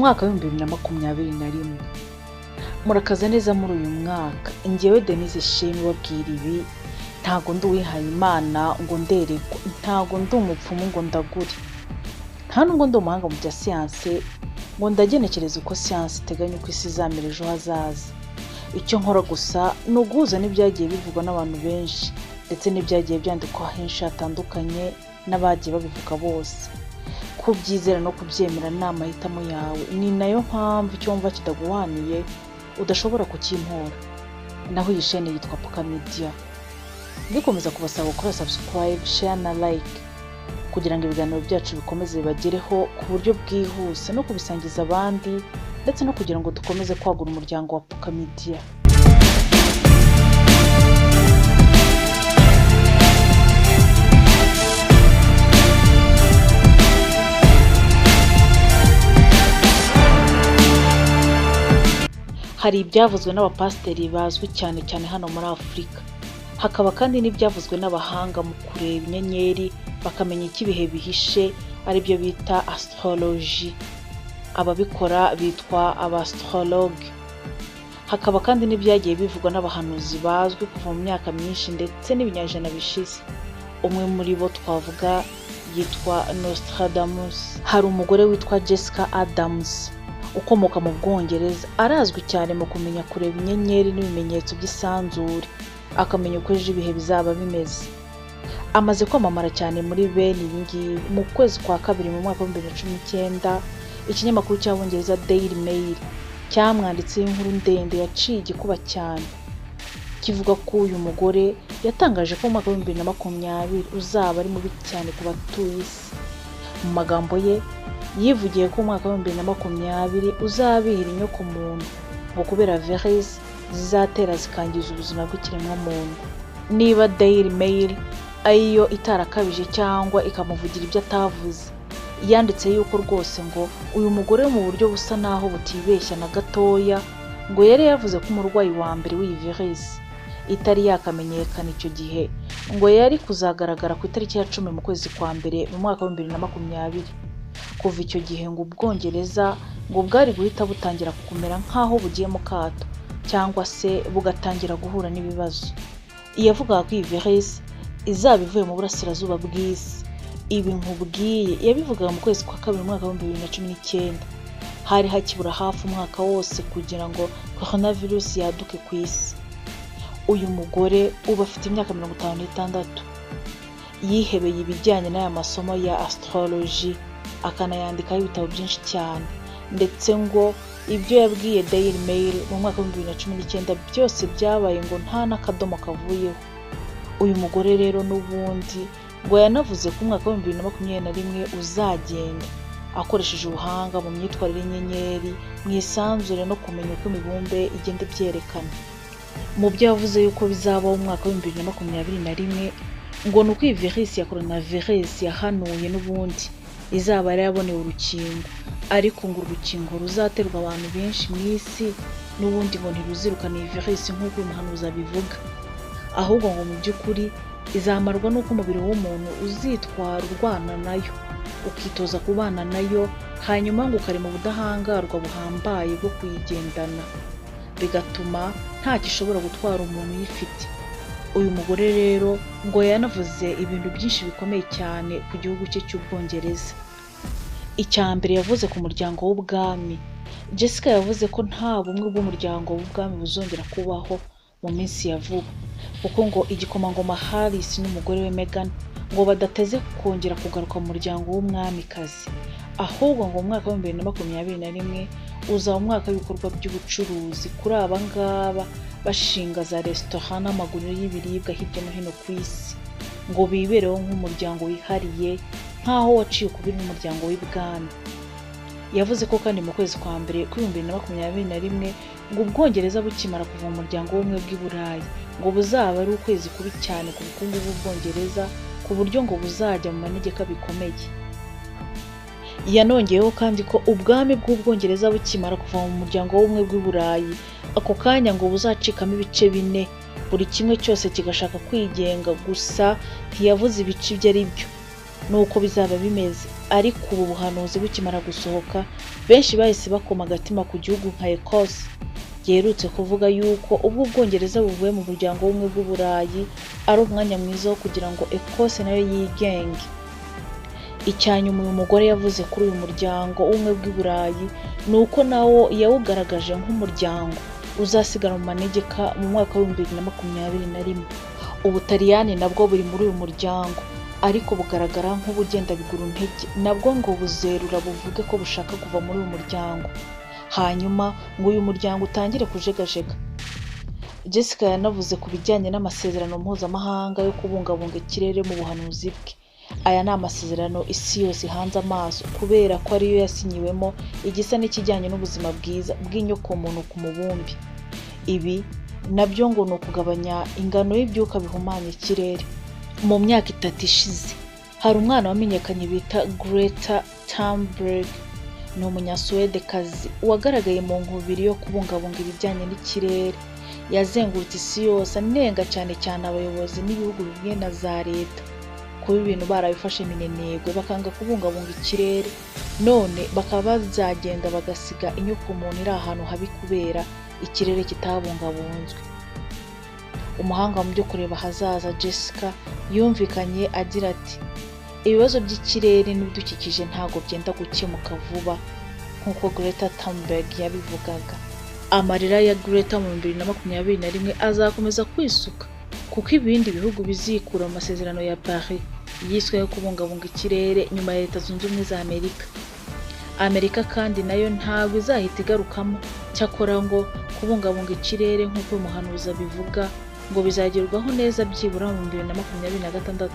mwaka wa 2021. Murakaza neza muri uyu mwaka. Njyewe Denise Shemi wabwira ibi, ntago nduwihaye Imana ngo nderegwa, ntago ndi umupfumu ngo ndagure, nta nubwo ndi umuhanga mu bya siyanse ngo ndagenekereza uko siyanse iteganya uko isi izamera ejo hazaza. Icyo nkora gusa ni uguhuza n'ibyagiye bivugwa n'abantu benshi ndetse n'ibyagiye byandikwa henshi hatandukanye n'abagiye babivuga bose. Kubyizera no kubyemera ni amahitamo yawe, ni nayo mpamvu icyo wumva kidaguhaniye udashobora kukimpora. Naho iyi chaîne yitwa Pukka Media. Ndikomeza kubasaba gukora subscribe, share na like kugira ngo ibiganiro byacu bikomeze bibagereho ku buryo bwihuse no kubisangiza abandi ndetse no kugira ngo dukomeze kwagura umuryango wa Pukka Media. Hari ibyavuzwe n'abapasiteri bazwi cyane cyane hano muri Afurika. Hakaba kandi n'ibyavuzwe n'abahanga mu kureba inyenyeri bakamenya icyo ibihe bihishe, ari byo bita astrology. Ababikora bitwa abastrologue. Hakaba kandi n'ibyagiye bivugwa n'abahanuzi bazwi kuva mu myaka myinshi ndetse n'ibinyajana bishize. Umwe muri bo twavuga yitwa Nostradamus. Hari umugore witwa Jessica Adams ukomoka mu Bwongereza, arazwi cyane mu kumenya kureba inyenyeri n'ibimenyetso by'isanzure, akamenya uko ejo ibihe bizaba bimeze. Amaze kwamamara cyane muri bene ibi ngibi. Mu kwezi kwa kabiri mu mwaka wa 2019, ikinyamakuru cy'Abongereza Daily Mail cyamwanditseho inkuru ndende yaciye igikuba cyane, kivuga ko uyu mugore yatangaje ko mu mwaka wa 2020 uzaba ari mubi cyane ku batuye isi. Mu magambo ye yivugiye ko umwaka wa 2020 uzabihira inyoko muntu ngo kubera virusi zizatera zikangiza ubuzima bw'ikiremwa muntu. Niba Daily Mail ayiyo itarakabije cyangwa ikamuvugira ibyo atavuze, yanditse yuko rwose ngo uyu mugore mu buryo busa naho butibeshya na gatoya ngo yari yavuze ko umurwayi wa mbere w'iyi virusi itari yakamenyekana icyo gihe ngo yari kuzagaragara ku itariki ya 10 mu kwezi kwa mbere mu mwaka wa 2020. Kuva icyo gihe ngo Ubwongereza ngo bwari guhita butangira kumera nk'aho bugiye mu kato cyangwa se bugatangira guhura n'ibibazo. Iyavugaga ko iyi virusi izaba ivuye mu burasirazuba bw'isi. Ibi nkubwiye yabivugaga mu kwezi kwa kabiri mu mwaka wa 2019. Hari hakibura hafi umwaka wose kugira ngo coronavirus yaduke ku isi. Uyu mugore uba afite imyaka 56, yihebeye ibijyanye n'aya masomo ya astrology, akanayandikaho ibitabo byinshi cyane, ndetse ngo ibyo yabwiye Daily Mail mu mwaka wa 2019 byose byabaye ngo nta n'akadomo kavuyeho. Uyu mugore rero n'ubundi ngo yanavuze ko umwaka wa 2021 uzagenda akoresheje ubuhanga mu myitwarire y'inyenyeri, mu isanzure no kumenya uko imibumbe igenda ibyerekana. Mu byo yavuze yuko bizabaho umwaka wa 2021 ngo nuko iyi virusi ya coronavirus yahanuye n'ubundi izaba yaraboneye urukingo, ariko ngo urukingo ruzaterwa abantu benshi mu isi n'ubundi ngo ntiruzirukana iyi virusi nk'uko umuhanuzi abivuga, ahubwo ngo mu by'ukuri izamarwa n'uko umubiri w'umuntu uzitwara urwana nayo, ukitoza kubana nayo, hanyuma ngo ukarema ubudahangarwa buhambaye bwo kuyigendana, bigatuma nta gishobora gutwara umuntu uyifite. Uyu mugore rero ngo yanavuze ibintu byinshi bikomeye cyane ku gihugu cye cy'Ubwongereza. Icya mbere yavuze ku muryango w'ubwami. Jessica yavuze ko nta bumwe bw'umuryango w'ubwami buzongera kubaho mu minsi ya vuba, kuko ngo igikomangoma Harris n'umugore we Meghan ngo badateze kongera kugaruka mu muryango w'umwamikazi, ahubwo ngo mu mwaka wa 2021 uzaba umwaka w'ibikorwa by'ubucuruzi kuri aba ngaba bashinga za restaurant n'amaguriro y'ibiribwa hirya no hino ku isi, ngo bibereho nk'umuryango wihariye nk'aho waciye ukubiri n'umuryango w'ibwami. Yavuze ko kandi mu kwezi kwa mbere kuri 2021 ngo Ubwongereza bukimara kuva mu muryango w'ubumwe bw'i Burayi ngo buzaba ari ukwezi kubi cyane ku bukungu bw'Ubwongereza, ku buryo ngo buzajya mu manegeka bikomeye. Yanongeyeho kandi ko ubwami bw'Ubwongereza bukimara kuva mu muryango w'ubumwe bw'i Burayi ako kanya ngo buzacikamo ibice 4, buri kimwe cyose kigashaka kwigenga, gusa ntiyavuze ibice ibyo ari byo. nuko bizaba bimeze. Ariko ubu buhanuzi bukimara gusohoka, benshi bahise bakoma agatima ku gihugu nka Ecosse giherutse kuvuga yuko ubwo Ubwongereza buvuye mu muryango w'ubumwe bw'Uburayi ari umwanya mwiza wo kugira ngo Ecosse nayo yigenge. Icyanyuma uyu mugore yavuze kuri uyu muryango w'ubumwe bw'Uburayi nuko nawo yawugaragaje nk'umuryango uzasigara mu manegeka mu mwaka wa 2021. Ubutaliyani nabwo buri muri uyu muryango, ariko bugaragara nk'ubugenda bigura intege, nabwo ngo buzerura buvuge ko bushaka kuva muri uyu muryango, hanyuma ngo uyu muryango utangire kujegajega. Jessica yanavuze ku bijyanye n'amasezerano mpuzamahanga yo kubungabunga ikirere mu buhanuzi bwe. Aya ni amasezerano isi yose hanze amaso kubera ko ariyo yasinyiwemo igisa n'ikijyanye n'ubuzima bwiza bw'inyokomuntu ku mubumbi. Ibi nabyo ngo ni ukugabanya ingano y'ibyuka bihumanya ikirere. Mu myaka 3 ishize hari umwana wamenyekanye bita Greta Thunberg, ni umunyasuwedekazi wagaragaye mu nkubiri yo kubungabunga ibijyanye n'ikirere. Yazengurutse isi yose anenga cyane abayobozi n'ibihugu bimwe na za leta kuba ibintu barabifashe minenegwe bakanga kubungabunga ikirere, none bakaba bazagenda bagasiga inyokomuntu iri ahantu habi kubera ikirere kitabungabunzwe. Umuhanga mu byo kureba hazaza Jessica yumvikanye agira ati, ibibazo by'ikirere n'ibidukikije ntago byenda gukemuka vuba nk'uko Greta Thunberg yabivugaga. Amarira ya Greta mu 2021 azakomeza kwisuka kuko ibindi bihugu bizikura mu masezerano ya Paris yiswe yo kubungabunga ikirere nyuma ya Leta Zunze Ubumwe za Amerika. Amerika kandi nayo ntabwo izahita igarukamo, cyakora ngo kubungabunga ikirere nk'uko umuhanuzi bivuga ngo bizagerwaho neza byibura mu 2026.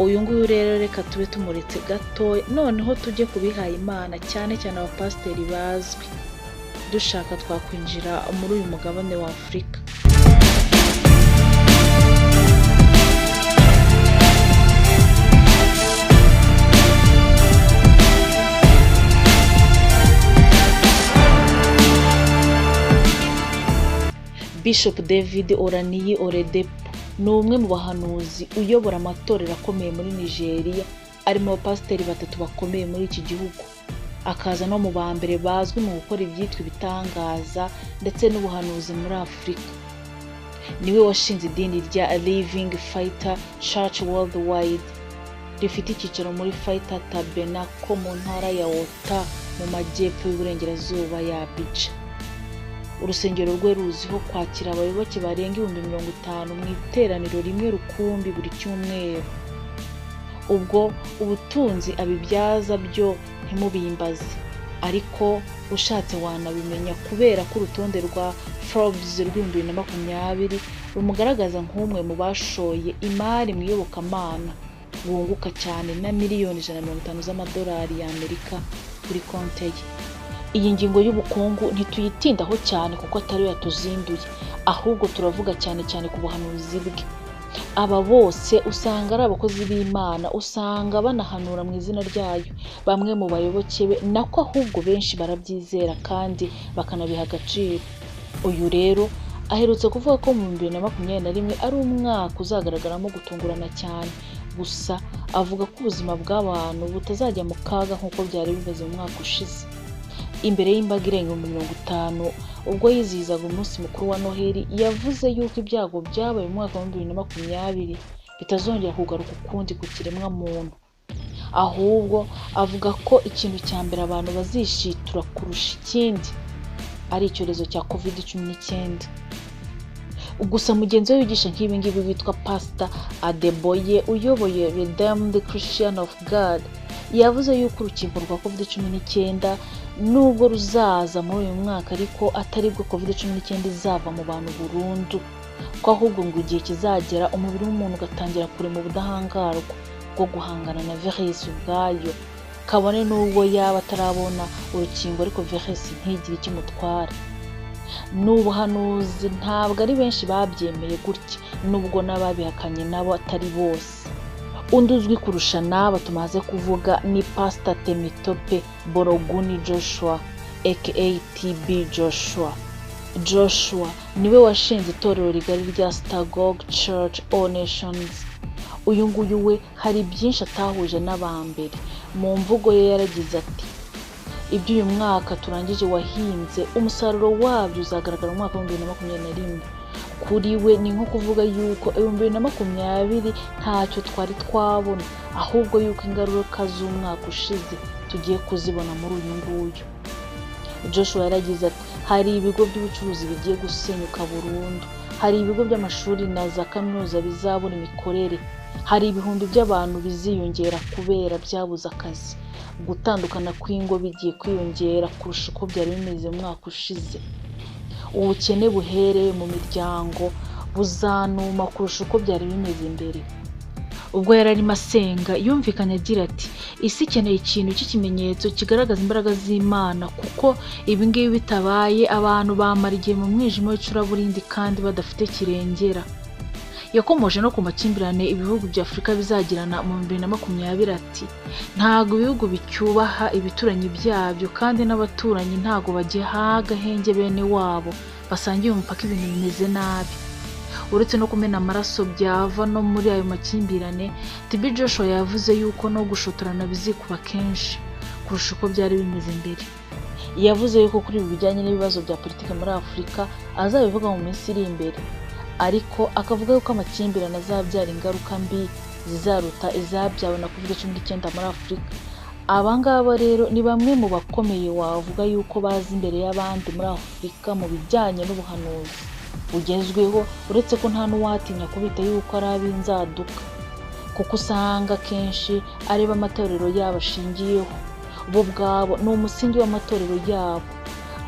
Uyu nguyu rero reka tube tumuretse gato, noneho tujye kubihaye Imana cyane abapasiteri bazwi. Dushaka twakwinjira muri uyu mugabane wa Afurika. Bishop David Oraniyi Oredepo ni umwe mu bahanuzi uyobora amatorero akomeye muri Nigeria, arimo abapasiteri 3 bakomeye muri iki gihugu, akaza no mu ba mbere bazwi mu gukora ibyitwa ibitangaza ndetse n'ubuhanuzi muri Afurika. Niwe washinze idini rya Living Fighter Church Worldwide, rifite icyicaro muri Fighter Tabernacle mu ntara ya Ota mu majyepfo y'uburengerazuba ya Abidjan. Urusengero rwe ruziho kwakira abayoboke barenga 50,000 mu iteraniro rimwe rukumbi buri cyumweru. Ubwo ubutunzi abibyaza byo ntimubimbaze, ariko ushatse wanabimenya kubera ko urutonde rwa Forbes rw'2020 rumugaragaza nk'umwe mu bashoye imari mu iyobokamana bunguka cyane na miliyoni 150 z'amadolari y'Amerika kuri konti ye. Iyi ngingo y'ubukungu ntituyitindaho cyane kuko atari yatuzinduye, ahubwo turavuga cyane ku buhanuzi bwe. Aba bose usanga ari abakozi b'Imana, usanga banahanura mu izina ryayo. Bamwe mu bayoboke be nako ahubwo benshi barabyizera kandi bakanabiha agaciro. Uyu rero aherutse kuvuga ko mu 2021 ari umwaka uzagaragaramo gutungurana cyane, gusa avuga ko ubuzima bw'abantu butazajya mu kaga nk'uko byari bimeze mu mwaka ushize. Imbere y'imbaga irenga 50 ubwo yizihizaga umunsi mukuru wa Noheli, yavuze yuko ibyago byabaye mu mwaka wa 2020 bitazongera kugaruka ukundi ku kiremwa muntu, ahubwo avuga ko ikintu cya mbere abantu bazishitura kurusha ikindi ari icyorezo cya COVID-19. Gusa mugenzi we wigisha nk'ibi ngibi witwa Pastor Adeboye uyoboye Redeemed Christian of God yavuze yuko urukingo rwa COVID-19 nubwo ruzaza muri uyu mwaka ariko atari bwo COVID-19 izava mu bantu burundu, ko ahubwo ngo igihe kizagera umubiri w'umuntu ugatangira kurema ubudahangarwa bwo guhangana na virusi ubwayo, kabone n'ubwo yaba atarabona urukingo ariko virusi ntigire ikimutwara. N'ubuhanuzi ntabwo ari benshi babyemeye gutya, nubwo n'ababihakanye nabo atari bose. Undi uzwi kurusha n'aba tumaze kuvuga ni Pastor Temitope Boroguni Joshua aka TB Joshua. Joshua niwe washinze itorero rigari rya Synagogue Church All Nations. uyu nguyu we hari byinshi atahuje n'abambere. Mu mvugo ye yaragize ati ibyo uyu mwaka turangije wahinze umusaruro wabyo uzagaragara mu mwaka wa 2021. Kuri we ni nko kuvuga yuko 2020 ntacyo twari twabona, ahubwo yuko ingaruka z'umwaka ushize tugiye kuzibona muri uyu nguyu. Joshua yaragize ati hari ibigo by'ubucuruzi bigiye gusenyuka burundu, hari ibigo by'amashuri na za kaminuza bizabura imikorere, hari ibihumbi by'abantu biziyongera kubera byabuze akazi, gutandukana kw'ingo bigiye kwiyongera kurusha uko byari bimeze mu mwaka ushize, ubukene buhereye mu miryango buzanuma kurusha uko byari bimeze mbere. Ubwo yararimo asenga yumvikanye agira ati isi ikeneye ikintu cy'ikimenyetso kigaragaza imbaraga z'Imana, kuko ibi ngibi bitabaye abantu bamara igihe mu mwijima w'icuraburindi kandi badafite kirengera. Yakomoje no ku makimbirane ibihugu bya Afurika bizagirana mu 2020 ati ntago ibihugu bicyubaha ibituranyi byabyo, kandi n'abaturanyi ntago bagiha agahenge bene wabo basangiye umupaka ibintu bimeze nabi. Uretse no kumena amaraso byava no muri ayo makimbirane, TB Joshua yavuze yuko no gushotorana bizikuba kenshi kurusha uko byari bimeze mbere. Yavuze yuko kuri ibi bijyanye n'ibibazo bya politiki muri Afurika azabivuga mu minsi iri imbere, ariko akavuga yuko amakimbirane azabyara ingaruka mbi zizaruta izabyawe na COVID-19 muri Afurika. Abangaba rero ni bamwe mu bakomeye wavuga yuko bazi imbere y'abandi muri Afurika mu bijyanye n'ubuhanuzi bugezweho, uretse ko nta n'uwatinya kubita yuko ari ab'inzaduka, kuko usanga kenshi areba amatorero yabo ashingiyeho. Bo bwabo ni umusingi w'amatorero yabo.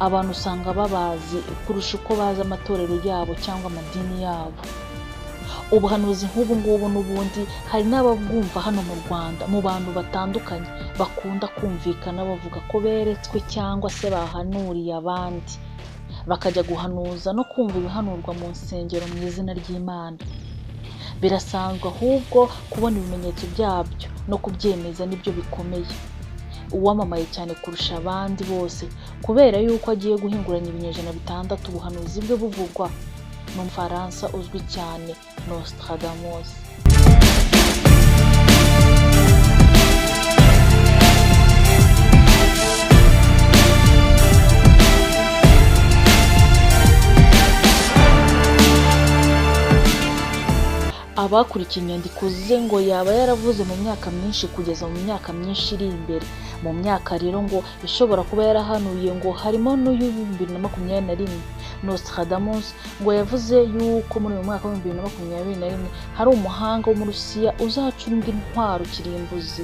Abantu usanga babazi kurusha uko bazi amatorero yabo cyangwa amadini yabo. Ubuhanuzi nk'ubu ngubu n'ubundi hari n'ababwumva hano mu Rwanda mu bantu batandukanye bakunda kumvikana bavuga ko beretswe cyangwa se bahanuriye abandi, bakajya guhanuza no kumva ibihanurwa mu nsengero mu izina ry'Imana. Birasanzwe, ahubwo kubona ibimenyetso byabyo no kubyemeza nibyo bikomeye. Uwamamaye cyane kurusha abandi bose kubera yuko agiye guhinguranya ibinyejana 6 ubuhanuzi bwe buvugwa ni Umufaransa uzwi cyane Nostradamus. Abakurikiye inyandiko ze ngo yaba yaravuze mu myaka myinshi kugeza mu myaka myinshi iri imbere. Mu myaka rero ngo ishobora kuba yarahanuye ngo harimo n'uyu 2021. Nostradamus ngo yavuze yuko muri uyu mwaka wa 2021 hari umuhanga wo mu Rusiya uzacunga intwaro kirimbuzi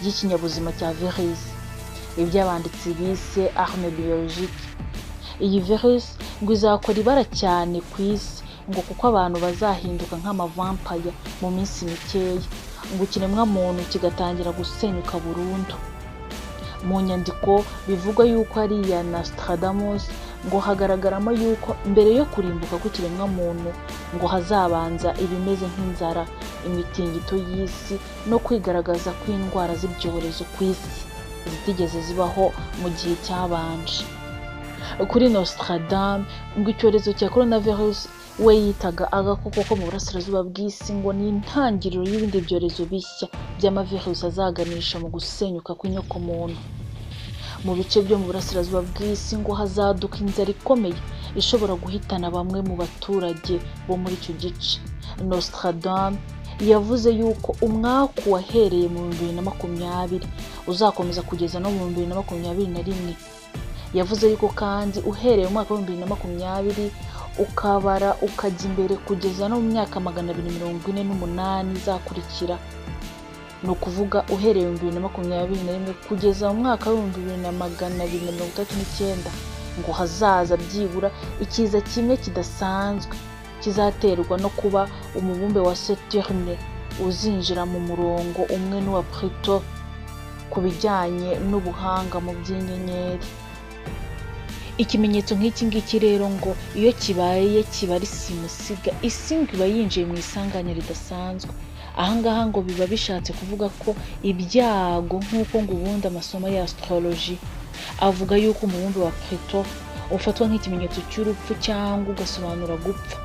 y'ikinyabuzima cya virus, iby'abanditsi bise arme biologique. Iyi virus ngo izakora ibara cyane ku isi, ngo kuko abantu bazahinduka nk'amavampire mu minsi mikeya, ngo ikiremwa muntu kigatangira gusenyuka burundu. Mu nyandiko bivuga yuko ari iya Nostradamus ngo hagaragaramo yuko mbere yo kurimbuka kw'ikiremwa muntu ngo hazabanza ibimeze nk'inzara, imitingito y'isi no kwigaragaza kw'indwara z'ibyorezo ku isi zitigeze zibaho mu gihe cyabanje. Kuri Nostradamus ngo icyorezo cya coronavirus we yitaga agakoko ko mu burasirazuba bw'isi ngo ni intangiriro y'ibindi byorezo bishya by'amavirusi azaganisha mu gusenyuka kw'inyokomuntu. Mu bice byo mu burasirazuba bw'isi ngo hazaduka inzara ikomeye ishobora guhitana bamwe mu baturage bo muri icyo gice. Nostradamus yavuze yuko umwaka wahereye mu 2020 uzakomeza kugeza no mu 2021. Yavuze yuko kandi uhereye mu mwaka wa 2020 ukabara ukajya imbere kugeza no mu myaka 248 izakurikira. Ni ukuvuga uhereye mu 2021 kugeza mu mwaka wa 2239 ngo hazaza byibura ikiza kimwe kidasanzwe kizaterwa no kuba umubumbe wa Saturne uzinjira mu murongo umwe n'uwa Pluto ku bijyanye n'ubuhanga mu by'inyenyeri. Ikimenyetso nk'iki ngiki rero ngo iyo kibaye kiba ari simusiga, isi ngo iba yinjiye mu isanganya ridasanzwe. Ahangaha ngo biba bishatse kuvuga ko ibyago nk'uko ngo ubundi amasomo ya astrology avuga yuko umubumbe wa Pluto ufatwa nk'ikimenyetso cy'urupfu cyangwa ugasobanura gupfa.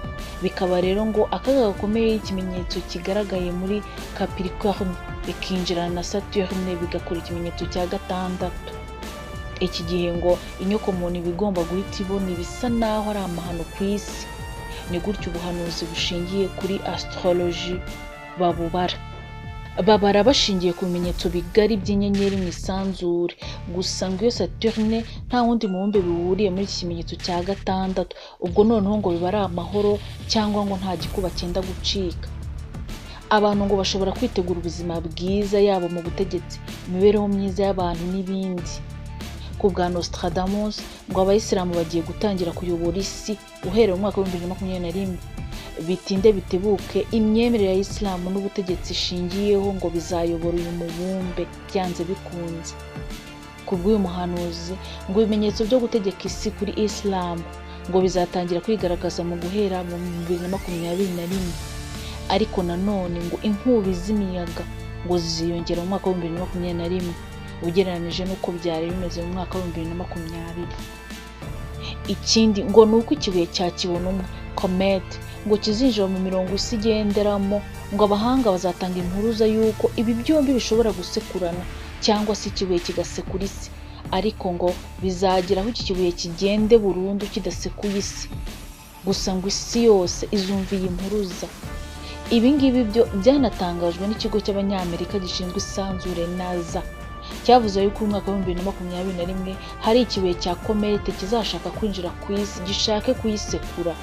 Bikaba rero ngo akaga gakomeye ikimenyetso kigaragaye muri Capricorne bikinjirana na Saturne bigakora ikimenyetso cya gatandatu. Iki gihe ngo inyokomuntu iba igomba guhita ibona ibisa naho ari amahano ku isi. Ni gutyo ubuhanuzi bushingiye kuri astrology babara bashingiye ku bimenyetso bigari by'inyenyeri mu isanzure. Gusa ngo iyo Saturne nta wundi mubumbe bihuriye muri iki kimenyetso cya gatandatu, ubwo noneho ngo biba ari amahoro cyangwa ngo nta gikuba cyenda gucika. Abantu ngo bashobora kwitegura ubuzima bwiza yaba mu butegetsi, imibereho myiza y'abantu n'ibindi. Ku bwa Nostradamus ngo abayisilamu bagiye gutangira kuyobora isi uhereye mu mwaka wa 2021. Bitinde bitebuke imyemerere ya Isilamu n'ubutegetsi ishingiyeho ngo bizayobora uyu mubumbe byanze bikunze. Ku bw'uyu muhanuzi ngo ibimenyetso byo gutegeka isi kuri Isilamu ngo bizatangira kwigaragaza mu guhera mu 2021, ariko nanone ngo inkubi z'imiyaga ngo ziyongera mu mwaka wa 2021 ugereranije n'uko byari bimeze mu mwaka wa 2020. Ikindi ngo ni uko ikibuye cya kibonumwe comet ngo kizinjira mu mirongo isi igenderamo, ngo abahanga bazatanga impuruza y'uko ibi byombi bishobora gusekurana cyangwa se ikibuye kigasekura isi, ariko ngo bizagera aho iki kibuye kigende burundu kidasekuye isi. Gusa ngo isi yose izumva iyi mpuruza. Ibi ngibi byo byanatangajwe n'ikigo cy'Abanyamerika gishinzwe isanzure NASA. Cyavuze yuko mu mwaka wa 2021 hari ikibuye cya komete kizashaka kwinjira ku isi gishake kuyisekura,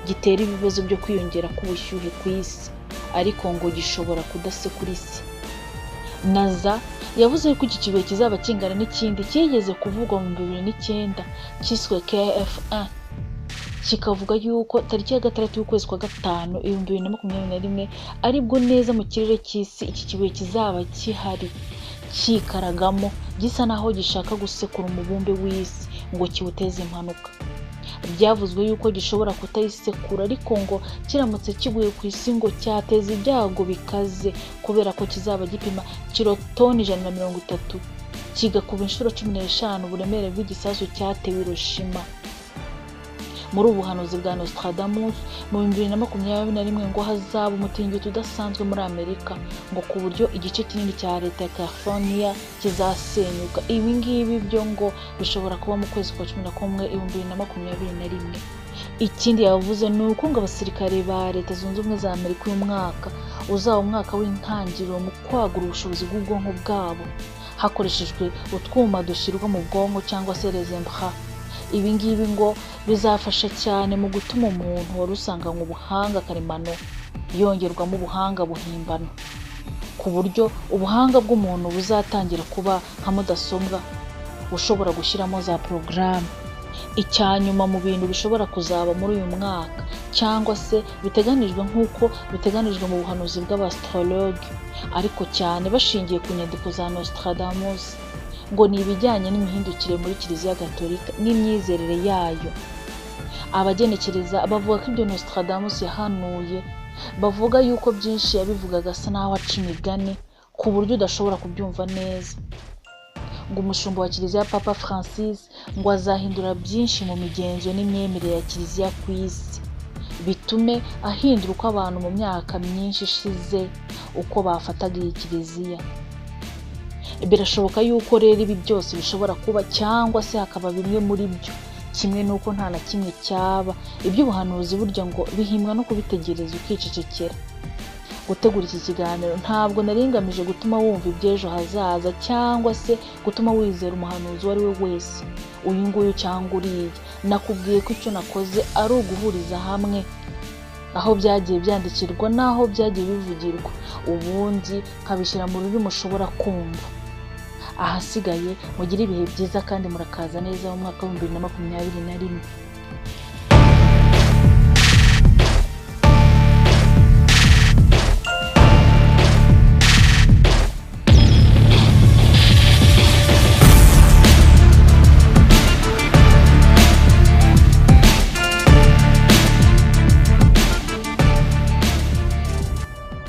gitera ibibazo byo kwiyongera k'ubushyuhe ku isi, ariko ngo gishobora kudasekura isi. NASA yavuze ko iki kibuye kizaba kingana n'ikindi cyigeze kuvugwa mu 2009 cyiswe KF1, kikavuga yuko tariki ya 6 y'ukwezi kwa 5 2021 aribwo neza mu kirere cy'isi iki kibuye kizaba kihari kikaragamo gisa naho gishaka gusekura umubumbe w'isi ngo kiwuteze impanuka. Byavuzwe yuko gishobora kutayisekura, ariko ngo kiramutse kiguye ku isi ngo cyateza ibyago bikaze kubera ko kizaba gipima kilotoni 130, kigakuba inshuro 15 uburemere bw'igisasu cyatewe Hiroshima. Muri ubuhanuzi bwa Nostradamus mu 2021 ngo hazaba umutingito udasanzwe muri Amerika, ngo ku buryo igice kinini cya leta ya California kizasenyuka. Ibi ngibi byo ngo bishobora kuba mu kwezi kwa 11 2021. Ikindi yavuze ni uko ngo abasirikare ba Leta Zunze Ubumwe za Amerika uyu mwaka uzaba umwaka w'intangiriro mu kwagura ubushobozi bw'ubwonko bwabo hakoreshejwe utwuma dushyirwa mu bwonko cyangwa se les embryons. Ibi ngibi ngo bizafasha cyane mu gutuma umuntu wari usanganywe ubuhanga karemano yongerwamo ubuhanga buhimbano, ku buryo ubuhanga bw'umuntu buzatangira kuba nka mudasobwa ushobora gushyiramo za porogaramu. Icyanyuma mu bintu bishobora kuzaba muri uyu mwaka cyangwa se biteganijwe nk'uko biteganijwe mu buhanuzi bw'abastrologue, ariko cyane bashingiye ku nyandiko za Nostradamus, ngo ni ibijyanye n'imihindukire muri Kiliziya Gatolika n'imyizerere yayo. Abagenekereza bavuga ko ibyo Nostradamus yahanuye, bavuga yuko byinshi yabivugaga asa naho aca imigani ku buryo udashobora kubyumva neza. Ngo umushumba wa Kiliziya Papa Francis ngo azahindura byinshi mu migenzo n'imyemerere ya Kiliziya ku isi, bitume ahindura uko abantu mu myaka myinshi ishize uko bafataga iyi Kiliziya. Birashoboka yuko rero ibi byose bishobora kuba cyangwa se hakaba bimwe muri byo, kimwe nuko nta na kimwe cyaba. Iby'ubuhanuzi burya ngo bihimbwa no kubitegereza ukicecekera. Gutegura iki kiganiro ntabwo naringamije gutuma wumva iby'ejo hazaza cyangwa se gutuma wizera umuhanuzi uwo ari we wese, uyu nguyu cyangwa uriya. Nakubwiye ko icyo nakoze ari uguhuriza hamwe aho byagiye byandikirwa n'aho byagiye bivugirwa, ubundi nkabishyira mu rurimi mushobora kumva. Ahasigaye mugire ibihe byiza kandi murakaza neza mu mwaka wa 2021.